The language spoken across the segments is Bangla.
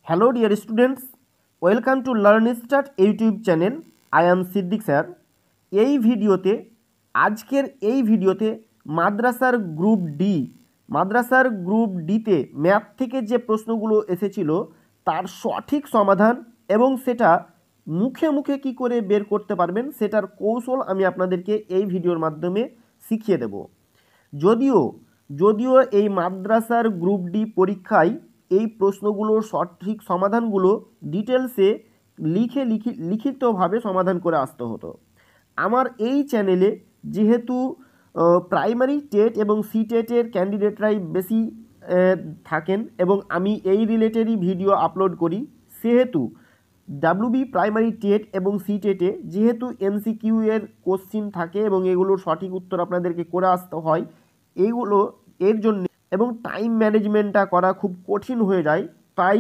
Hello dear students, welcome to Learn Start YouTube channel. I am Siddiq sir. এই ভিডিওতে আজকের এই ভিডিওতে মাদ্রাসার গ্রুপ ডিতে ম্যাথ থেকে যে প্রশ্নগুলো এসেছিল তার সঠিক সমাধান এবং সেটা মুখে মুখে কি করে বের করতে পারবেন সেটার কৌশল আমি আপনাদেরকে এই ভিডিওর মাধ্যমে শিখিয়ে দেব। যদিও এই মাদ্রাসার গ্রুপ ডি পরীক্ষায় এই প্রশ্নগুলোর সঠিক সমাধানগুলো ডিটেলসে লিখিতভাবে সমাধান করে আসতে হতো। আমার এই চ্যানেলে যেহেতু প্রাইমারি টেট এবং সিটেটের ক্যান্ডিডেটরাই বেশি থাকেন এবং আমি এই রিলেটেডই ভিডিও আপলোড করি, সেহেতু ডাব্লিউবি প্রাইমারি টেট এবং সিটেটে যেহেতু এমসিকিউ এর কোশ্চিন থাকে এবং এগুলোর সঠিক উত্তর আপনাদেরকে করে আসতে হয়, এর জন্য এবং টাইম ম্যানেজমেন্টটা করা খুব কঠিন হয়ে যায়, তাই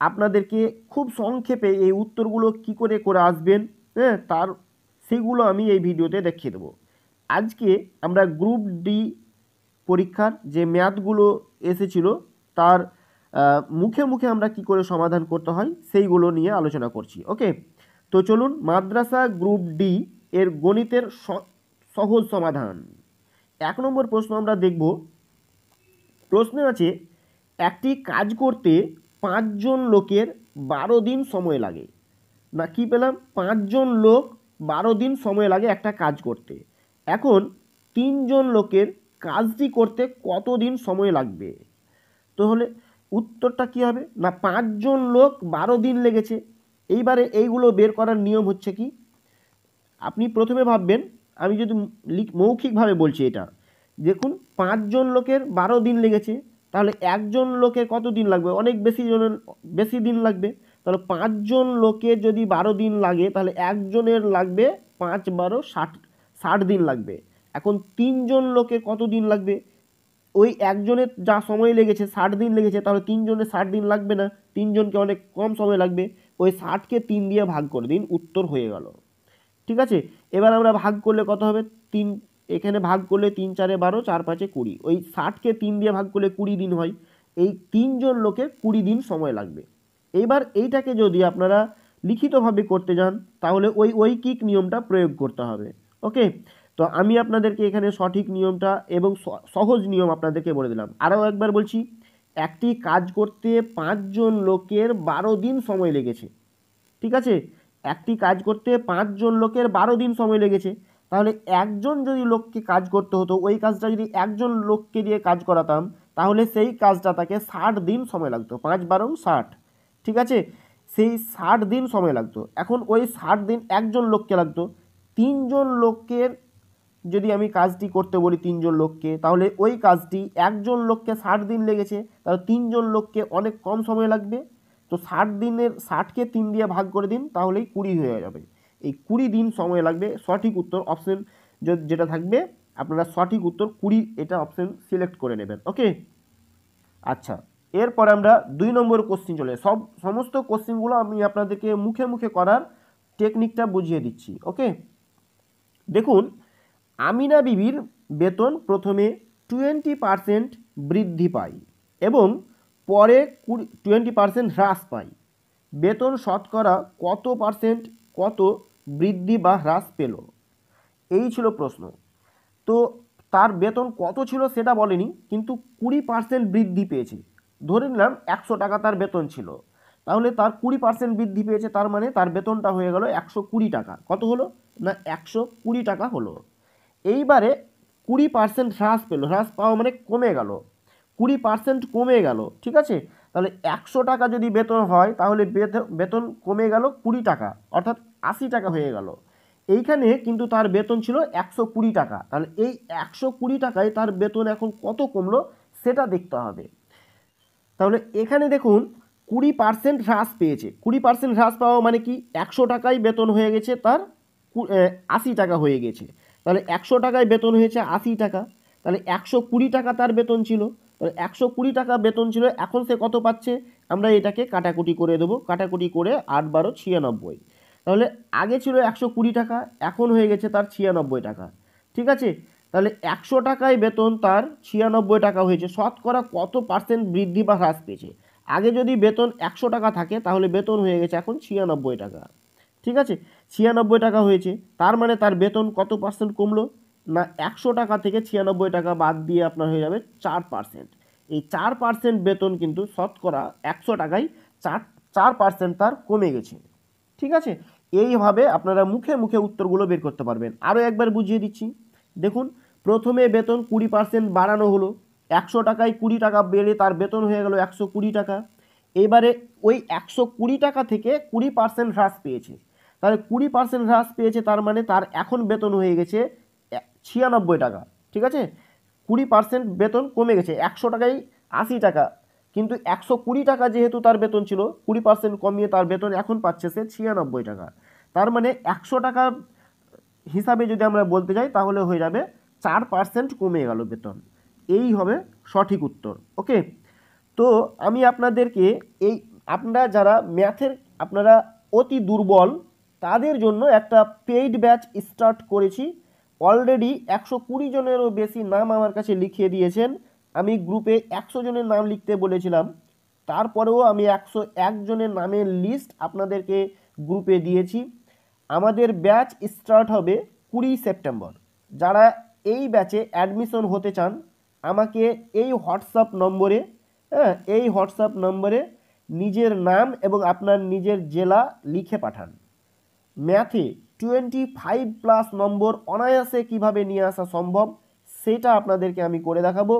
আপনাদেরকে খুব সংক্ষেপে এই উত্তরগুলো কি করে আসবেন সেগুলো আমি এই ভিডিওতে দেখিয়ে দেবো। আজকে আমরা গ্রুপ ডি পরীক্ষার যে ম্যাথগুলো এসেছিল তার মুখে মুখে আমরা কি করে সমাধান করতে হয় সেইগুলো নিয়ে আলোচনা করছি। ওকে, তো চলুন মাদ্রাসা গ্রুপ ডি এর গণিতের সহজ সমাধান। 1 নম্বর প্রশ্ন আমরা দেখব। প্রশ্নে আছে, একটি কাজ করতে 5 জন লোকের 12 দিন সময় লাগে। না কি পেলাম, 5 জন লোক 12 দিন সময় লাগে একটা কাজ করতে। এখন 3 জন লোকের কাজটি করতে কত দিন সময় লাগবে? তাহলে উত্তরটা কি হবে না, 5 জন লোক 12 দিন লেগেছে। এইবারে এইগুলো বের করার নিয়ম হচ্ছে কি, আপনি প্রথমে ভাববেন, আমি যদি মৌখিকভাবে বলছি এটা দেখুন, 5 জন লোকের 12 দিন লেগেছে, তাহলে একজন লোকের কত দিন লাগবে? অনেক বেশি দিন লাগবে। তাহলে 5 জন লোকের যদি 12 দিন লাগে তাহলে একজনের লাগবে 5 12 60 দিন লাগবে। এখন 3 জন লোকের কত দিন লাগবে? ওই একজনের যা সময় লেগেছে 60 দিন লেগেছে, তাহলে 3 জনের 60 দিন লাগবে না, 3 জনকে অনেক কম সময় লাগবে। ওই 60কে 3 দিয়ে ভাগ করে দিন, উত্তর হয়ে গেল। ঠিক আছে, এবার আমরা ভাগ করলে কত হবে? 3, এখানে ভাগ করলে 3 4 12, 4 5 20। ওই 60কে 3 দিয়ে ভাগ করলে 20 দিন হয়। এই 3 জন লোকের 20 দিন সময় লাগবে। এইবার এইটাকে যদি আপনারা লিখিতভাবে করতে যান তাহলে ওই ঐকিক নিয়মটা প্রয়োগ করতে হবে। ওকে, তো আমি আপনাদেরকে এখানে সঠিক নিয়মটা এবং সহজ নিয়ম আপনাদেরকে বলে দিলাম। আরও একবার বলছি, একটি কাজ করতে 5 জন লোকের 12 দিন সময় লেগেছে। ঠিক আছে, একটি কাজ করতে 5 জন লোকের 12 দিন সময় লেগেছে। তাহলে একজন যদি লোককে কাজ করতে হতো, ওই কাজটা যদি একজন লোককে দিয়ে কাজ করাতাম তাহলে সেই কাজটা তাকে 60 দিন সময় লাগতো। 5 12 60, ঠিক আছে, সেই 60 দিন সময় লাগতো। এখন ওই 60 দিন একজন লোককে লাগতো। 3 জন লোকের যদি আমি কাজটি করতে বলি 3 জন লোককে, তাহলে ওই কাজটি একজন লোককে 60 দিন লেগেছে, তাহলে 3 জন লোককে অনেক কম সময় লাগবে। তো 60 দিনের 60কে 3 দিয়ে ভাগ করে দিন, তাহলেই 20 হয়ে যাবে। এই 20 দিন সময় লাগবে। সঠিক উত্তর অপশন যেটা থাকবে, আপনারা সঠিক উত্তর 20 এটা অপশন সিলেক্ট করে নেবেন। ওকে, আচ্ছা, এরপর আমরা 2 নম্বর কোশ্চিন চলে। সমস্ত কোশ্চিনগুলো আমি আপনাদেরকে মুখে মুখে করার টেকনিকটা বুঝিয়ে দিচ্ছি। ওকে, দেখুন, আমিনা বিবির বেতন প্রথমে 20% বৃদ্ধি পায় এবং পরে 20% হ্রাস পায়। বেতন শতকরা কত বৃদ্ধি বা হ্রাস পেল? এই ছিল প্রশ্ন। তো তার বেতন কত ছিল সেটা বলেনি, কিন্তু 20% বৃদ্ধি পেয়েছে। ধরে নিলাম 100 টাকা তার বেতন ছিল, তাহলে তার 20% বৃদ্ধি পেয়েছে, তার মানে তার বেতনটা হয়ে গেল 120 টাকা। কত হলো না, 120 টাকা হলো। এইবারে 20% হ্রাস পেল, হ্রাস পাওয়া মানে কমে গেল, 20% কমে গেল। ঠিক আছে, তাহলে 100 টাকা যদি বেতন হয় তাহলে বেতন কমে গেল 20 টাকা, অর্থাৎ 80 টাকা হয়ে গেল। এইখানে কিন্তু তার বেতন ছিল 120 টাকা, তাহলে এই 120 টাকায় তার বেতন এখন কত কমলো সেটা দেখতে হবে। তাহলে এখানে দেখুন 20% হ্রাস পেয়েছে। 20% হ্রাস পাওয়া মানে কি, 100 টাকায় বেতন হয়ে গেছে তার 80 টাকা হয়ে গেছে। তাহলে 100 টাকায় বেতন হয়েছে 80 টাকা, তাহলে 120 টাকা তার বেতন ছিল। তাহলে 120 টাকা বেতন ছিল, এখন সে কত পাচ্ছে? আমরা এটাকে কাটাকুটি করে দেবো, কাটাকুটি করে 8 12 96। তাহলে আগে ছিল 120 টাকা, এখন হয়ে গেছে তার 96 টাকা। ঠিক আছে, তাহলে 100 টাকায় বেতন তার 96 টাকা হয়েছে। শতকরা কত পার্সেন্ট বৃদ্ধি বা হ্রাস পেয়েছে? আগে যদি বেতন 100 টাকা থাকে তাহলে বেতন হয়ে গেছে এখন 96 টাকা। ঠিক আছে, 96 টাকা হয়েছে, তার মানে তার বেতন কত পার্সেন্ট কমলো না 100 টাকা থেকে 96 টাকা বাদ দিয়ে আপনার হয়ে যাবে 4%। এই 4% বেতন কিন্তু শতকরা 100 টাকায় 4% তার কমে গেছে। ঠিক আছে, এইভাবে আপনারা মুখে মুখে উত্তরগুলো বের করতে পারবেন। আরও একবার বুঝিয়ে দিচ্ছি, দেখুন প্রথমে বেতন 20% বাড়ানো হলো, 100 টাকায় 20 টাকা বেড়ে তার বেতন হয়ে গেল 120 টাকা। এবারে ওই 120 টাকা থেকে 20% হ্রাস পেয়েছে, তাহলে 20% হ্রাস পেয়েছে, তার মানে তার এখন বেতন হয়ে গেছে 96 টাকা। ঠিক আছে, 20% বেতন কমে গেছে, 100 টাকায় 80 টাকা, কিন্তু 120 টাকা যেহেতু তার বেতন ছিল, 20% কমিয়ে তার বেতন এখন পাচ্ছে সে 96 টাকা। তার মানে 100 টাকা হিসাবে যদি আমরা বলতে যাই তাহলে হয়ে যাবে 4% কমে গেল বেতন। এই হবে সঠিক উত্তর। ওকে, তো আমি আপনাদেরকে এই আপনারা যারা ম্যাথের আপনারা অতি দুর্বল তাদের জন্য একটা পেইড ব্যাচ স্টার্ট করেছি। অলরেডি 120 জনেরও বেশি নাম আমার কাছে লিখিয়ে দিয়েছেন। আমি গ্রুপে 100 জনের নাম লিখতে বলেছিলাম, তারপরেও আমি 101 জনের নামের লিস্ট আপনাদেরকে গ্রুপে দিয়েছি। আমাদের ব্যাচ স্টার্ট হবে 20 সেপ্টেম্বর। যারা এই ব্যাচে অ্যাডমিশন হতে চান আমাকে এই হোয়াটসঅ্যাপ নম্বরে এই হোয়াটসঅ্যাপ নম্বরে নিজের নাম এবং আপনার নিজের জেলা লিখে পাঠান। ম্যাথে 25+ নম্বর অনায়াসে কিভাবে নিয়ে আসা সম্ভব সেটা আপনাদেরকে আমি করে দেখাবো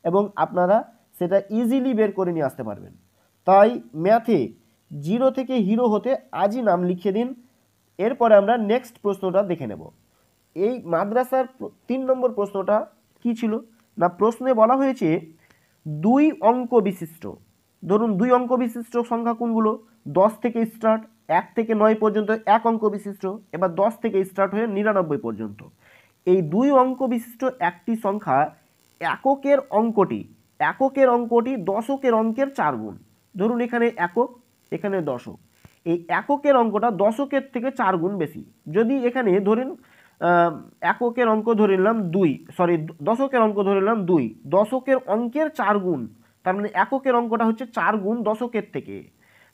এবং আপনারা সেটা ইজিলি বের করে নিয়ে আসতে পারবেন। তাই ম্যাথে 0 থেকে হিরো হতে আজই নাম লিখিয়ে দিন। এরপরে আমরা নেক্সট প্রশ্নটা দেখে নেব। এই মাদ্রাসার 3 নম্বর প্রশ্নটা কি ছিল না, প্রশ্নে বলা হয়েছে 2 অঙ্ক বিশিষ্ট, ধরুন 2 অঙ্ক বিশিষ্ট সংখ্যা কোনগুলো, 10 থেকে স্টার্ট, 1 থেকে 9 পর্যন্ত 1 অঙ্ক বিশিষ্ট, এবার 10 থেকে স্টার্ট হয়ে 99 পর্যন্ত। এই 2 অঙ্ক বিশিষ্ট একটি সংখ্যা এককের অঙ্কটি দশকের অঙ্কের 4 গুণ। ধরুন এখানে একক, এখানে দশক, এই এককের অঙ্কটা দশকের থেকে 4 গুণ বেশি। যদি এখানে ধরেন এককের অঙ্ক ধরে নিলাম 2, দশকের অঙ্ক ধরে নিলাম 2, দশকের অঙ্কের 4 গুণ, তার মানে এককের অঙ্কটা হচ্ছে 4 গুণ দশকের থেকে।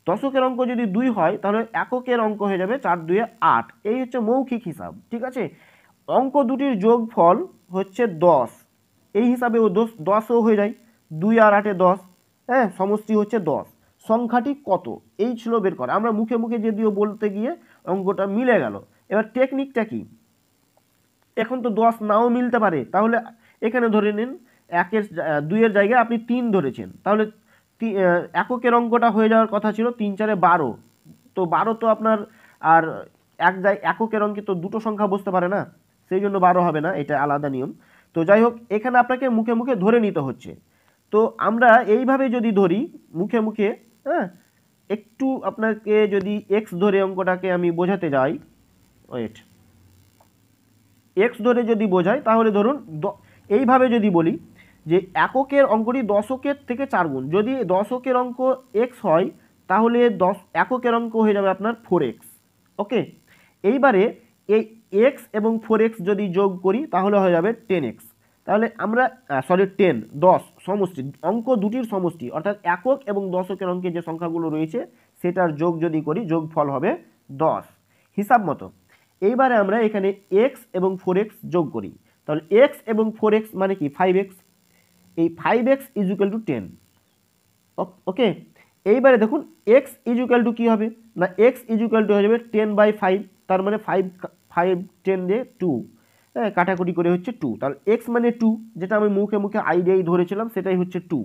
দশকের অঙ্ক যদি 2 হয় তাহলে এককের অঙ্ক হয়ে যাবে 4 2 8। এই হচ্ছে মৌখিক হিসাব। ঠিক আছে, অঙ্ক দুটির যোগফল হচ্ছে 10, এই হিসাবে 10ও হয়ে যায়, 2 আর 8 10, হ্যাঁ, সমষ্টি হচ্ছে 10। সংখ্যাটি কত এই ছিল বের করা। আমরা মুখে মুখে যদিও বলতে গিয়ে অঙ্কটা মিলে গেল। এবার টেকনিকটা কি, এখন তো 10 নাও মিলতে পারে, তাহলে এখানে ধরে নিন 2 এর জায়গায় আপনি 3 ধরেছেন, তাহলে এককের অঙ্কটা হয়ে যাওয়ার কথা ছিল 3 4 12, তো 12 তো আপনার আর এককের অঙ্কে তো দুটো সংখ্যা বসতে পারে না, সেই জন্য 12 হবে না, এটা আলাদা নিয়ম। তো যাই হোক, এখানে আপনাকে মুখে মুখে ধরে নিতে হচ্ছে। তো আমরা এইভাবে যদি ধরি মুখে মুখে, হ্যাঁ, একটু আপনাকে যদি এক্স ধরে অঙ্কটাকে আমি বোঝাতে যাই, ওয়েট, এক্স ধরে যদি বোঝাই তাহলে ধরুন এইভাবে যদি বলি যে এককের অঙ্কটি দশকের থেকে 4 গুণ, যদি দশকের অঙ্ক এক্স হয় তাহলে এককের অঙ্ক হয়ে যাবে আপনার 4x। ওকে, এইবারে এই এক্স এবং 4x যদি যোগ করি তাহলে হয়ে যাবে 10x। তাহলে আমরা 10 সমষ্টি, অঙ্ক দুটির সমষ্টি অর্থাৎ একক এবং দশকের অঙ্কে যে সংখ্যাগুলো রয়েছে সেটার যোগ যদি করি যোগফল হবে 10 হিসাব মতো। এইবারে আমরা এখানে x এবং 4x যোগ করি, তাহলে x এবং 4x মানে কি 5x, এই 5x ইজুকাল টু 10। ওকে, এইবারে দেখুন x ইজুকাল টু কী হবে না, x ইজুকাল টু হয়ে যাবে 10/5, তার মানে 5 10 দিয়ে 2, হ্যাঁ, কাটাকুটি করে হচ্ছে 2, তাহলে x মানে 2, যেটা আমি মুখে মুখে আইডিয়াই ধরেছিলাম সেটাই হচ্ছে 2।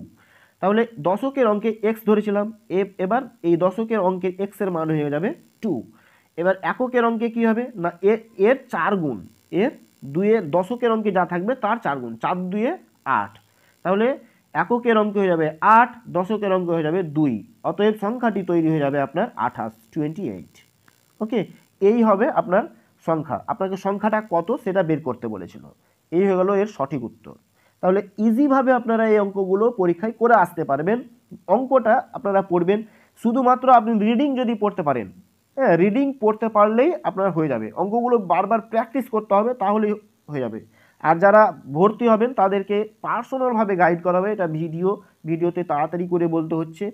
তাহলে দশকের অঙ্কে x ধরেছিলাম, এবার এই দশকের অঙ্কের x এর মান হয়ে যাবে 2। এবার এককের অঙ্কে কি হবে না এর 4 গুণ, এর 2 দশকের অঙ্কে যা থাকবে তার 4 গুণ, 4 2 8, তাহলে এককের অঙ্ক হয়ে যাবে 8, দশকের অঙ্ক হয়ে যাবে 2, অতএব সংখ্যাটি তৈরি হয়ে যাবে আপনার 28। ওকে, এই হবে আপনার সংখ্যা। আপনাকে সংখ্যাটা কত সেটা বের করতে বলেছিল, এই হয়ে গেল এর সঠিক উত্তর। তাহলে ইজিভাবে আপনারা এই অঙ্কগুলো পরীক্ষায় করে আসতে পারবেন। অঙ্কটা আপনারা পড়বেন, শুধুমাত্র আপনি রিডিং যদি পড়তে পারেন, হ্যাঁ, রিডিং পড়তে পারলেই আপনার হয়ে যাবে। অঙ্কগুলো বারবার প্র্যাকটিস করতে হবে, তাহলেই হয়ে যাবে। আর যারা ভর্তি হবেন তাদেরকে পার্সোনালভাবে গাইড করা হবে, এটা ভিডিওতে তাড়াতাড়ি করে বলতে হচ্ছে,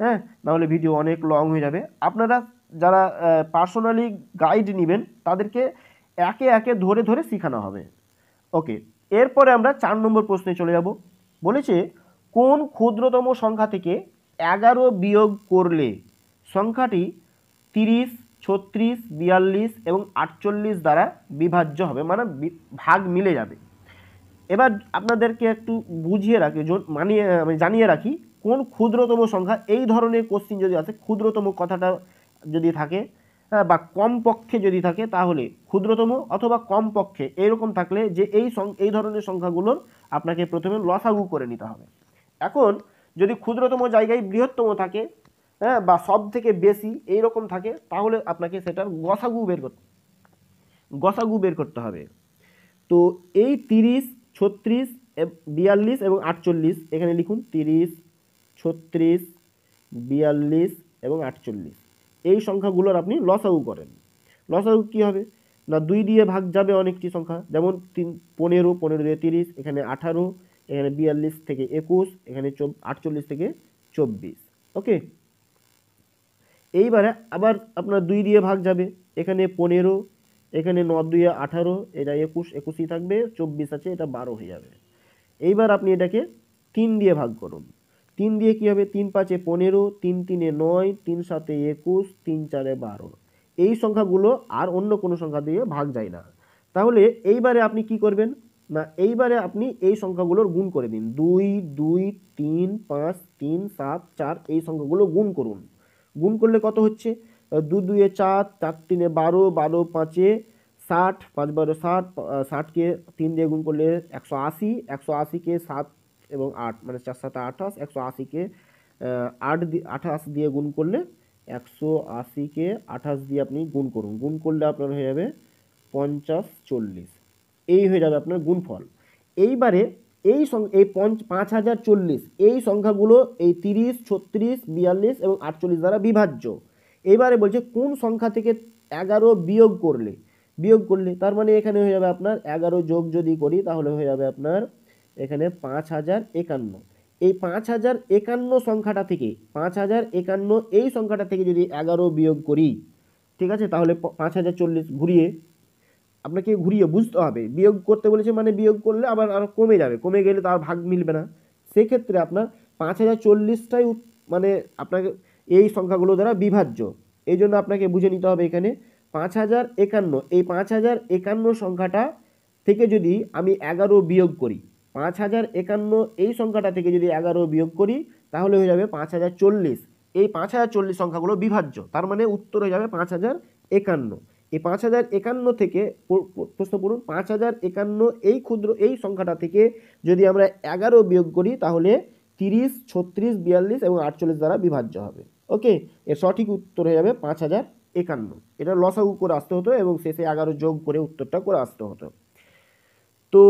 হ্যাঁ, নাহলে ভিডিও অনেক লং হয়ে যাবে। আপনারা যারা পার্সোনালি গাইড নেবেন তাদেরকে একে একে ধরে ধরে শেখানো হবে। ওকে, এরপরে আমরা 4 নম্বর প্রশ্নে চলে যাব। বলেছে কোন ক্ষুদ্রতম সংখ্যা থেকে 11 বিয়োগ করলে সংখ্যাটি 30, 36, 42 এবং 48 দ্বারা বিভাজ্য হবে, মানে ভাগ মিলে যাবে। এবার আপনাদেরকে একটু বুঝিয়ে রাখি, আমি জানিয়ে রাখি কোন ক্ষুদ্রতম সংখ্যা, এই ধরনের কোশ্চিন যদি আসে ক্ষুদ্রতম কথাটা যদি থাকে, হ্যাঁ, বা কম পক্ষে যদি থাকে, তাহলে ক্ষুদ্রতম অথবা কম পক্ষে এরকম থাকলে যে এই ধরনের সংখ্যাগুলোর আপনাকে প্রথমে লসাগু করে নিতে হবে। এখন যদি ক্ষুদ্রতম জায়গায় বৃহত্তম থাকে, হ্যাঁ, বা সব থেকে বেশি এইরকম থাকে, তাহলে আপনাকে সেটার গসাগু বের করতে হবে। তো এই 30, 36, 42 এবং 48, এখানে লিখুন 30, 36, 42 এবং 48, এই সংখ্যাগুলোর আপনি লসাগু করেন। লসাগু কী হবে না, 2 দিয়ে ভাগ যাবে অনেকটি সংখ্যা, যেমন 15, 15 দিয়ে 30, এখানে 18, এখানে 42 থেকে 21, এখানে 48 থেকে 24। ওকে, এইবারে আবার আপনার 2 দিয়ে ভাগ যাবে, এখানে 15, এখানে 9 2 18, এটা 21, 21ই থাকবে, 24 আছে, এটা 12 হয়ে যাবে। এইবার আপনি এটাকে 3 দিয়ে ভাগ করুন। 3 দিয়ে কী হবে, 3 5 15, 3 3 9, 3 7 21, 3 4 12, এই সংখ্যাগুলো আর অন্য কোনো সংখ্যা দিয়ে ভাগ যায় না। তাহলে এইবারে আপনি কি করবেন না, এইবারে আপনি এই সংখ্যাগুলোর গুণ করে দিন। 2 2 3 5 3 7 4, এই সংখ্যাগুলো গুণ করুন। গুণ করলে কত হচ্ছে, 2 2 4, 4 3 12, 12 5 60, 5 12 60, 60কে 3 দিয়ে গুণ করলে 180, 180কে 7 এবং 8 মানে 4 7 28, 180কে 28 দিয়ে গুণ করলে 180কে 28 দিয়ে আপনি গুণ করুন, গুণ করলে আপনার হয়ে যাবে 50 40, এই হয়ে যাবে আপনার গুণফল। এইবারে এই 5040, এই সংখ্যাগুলো এই 30, 36, 42 এবং 48 দ্বারা বিভাজ্য। এবারে বলছে কোন সংখ্যা থেকে 11 বিয়োগ করলে, তার মানে এখানে হয়ে যাবে আপনার 11 যোগ যদি করি তাহলে হয়ে যাবে আপনার এখানে 5051। এই 5051 সংখ্যাটা থেকে, 5051 এই সংখ্যাটা থেকে যদি 11 বিয়োগ করি, ঠিক আছে, তাহলে 5040 আপনাকে ঘুরিয়ে বুঝতে হবে। বিয়োগ করতে বলেছে মানে বিয়োগ করলে আবার আরও কমে যাবে, কমে গেলে তার ভাগ মিলবে না। সেক্ষেত্রে আপনার 5040টাই মানে আপনাকে এই সংখ্যাগুলো দ্বারা বিভাজ্য। এই জন্য আপনাকে বুঝে নিতে হবে এখানে 5051, এই 5051 সংখ্যাটা থেকে যদি আমি 11 বিয়োগ করি, 5051 এই সংখ্যাটা থেকে যদি 11 বিয়োগ করি তাহলে হয়ে যাবে 5040। এই 5040 সংখ্যাগুলো বিভাজ্য, তার মানে উত্তর হয়ে যাবে 5051। এই 5051 থেকে প্রশ্ন পড়ুন, 5051 এই সংখ্যাটা থেকে যদি আমরা 11 বিয়োগ করি তাহলে 30, 36, 42 এবং 48 দ্বারা বিভাজ্য হবে। ওকে, এর সঠিক উত্তর হয়ে যাবে 5051। এটা লসাগু করে আসতে হতো এবং শেষে 11 যোগ করে উত্তরটা করে আসতে হতো। তো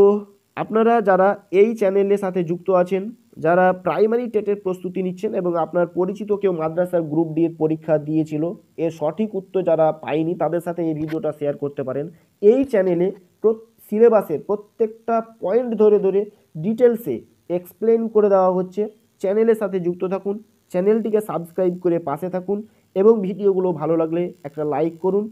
আপনারা যারা এই চ্যানেলের সাথে যুক্ত আছেন, যারা প্রাইমারি টেটের প্রস্তুতি নিচ্ছেন এবং আপনার পরিচিত কেউ মাদ্রাসার গ্রুপ ডি এর পরীক্ষা দিয়েছিল, এর সঠিক উত্তর যারা পায়নি তাদের সাথে এই ভিডিওটা শেয়ার করতে পারেন। এই চ্যানেলে সিলেবাসের প্রত্যেকটা পয়েন্ট ধরে ধরে ডিটেলসে এক্সপ্লেন করে দেওয়া হচ্ছে। চ্যানেলের সাথে যুক্ত থাকুন, চ্যানেলটিকে সাবস্ক্রাইব করে পাশে থাকুন এবং ভিডিওগুলো ভালো লাগলে একটা লাইক করুন।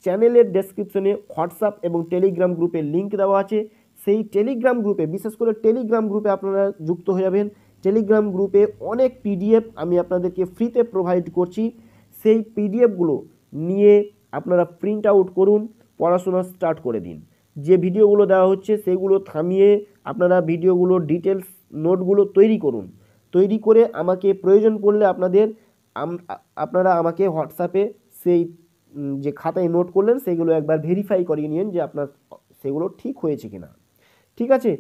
চ্যানেলের ডেসক্রিপশনে হোয়াটসঅ্যাপ এবং টেলিগ্রাম গ্রুপের লিঙ্ক দেওয়া আছে, সেই টেলিগ্রাম গ্রুপে, বিশেষ করে টেলিগ্রাম গ্রুপে আপনারা যুক্ত হয়ে যাবেন। টেলিগ্রাম গ্রুপে অনেক পিডিএফ আমি আপনাদেরকে ফ্রিতে প্রোভাইড করছি, সেই পিডিএফগুলো নিয়ে আপনারা প্রিন্ট আউট করুন, পড়াশোনা স্টার্ট করে দিন। যে ভিডিওগুলো দেওয়া হচ্ছে সেগুলো থামিয়ে আপনারা ভিডিওগুলো ডিটেলস নোটগুলো তৈরি করুন। তৈরি করে আমাকে প্রয়োজন পড়লে আপনারা আমাকে হোয়াটসঅ্যাপে সেই যে খাতায় নোট করলেন সেগুলো একবার ভেরিফাই করিয়ে নিন যে আপনার সেগুলো ঠিক হয়েছে কিনা। ঠিক আছে,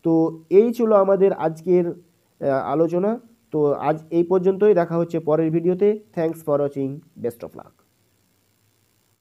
তো এই ছিল আমাদের আজকের আলোচনা। তো আজ এই পর্যন্তই, দেখা হচ্ছে পরের ভিডিওতে। Thanks for watching, best of luck.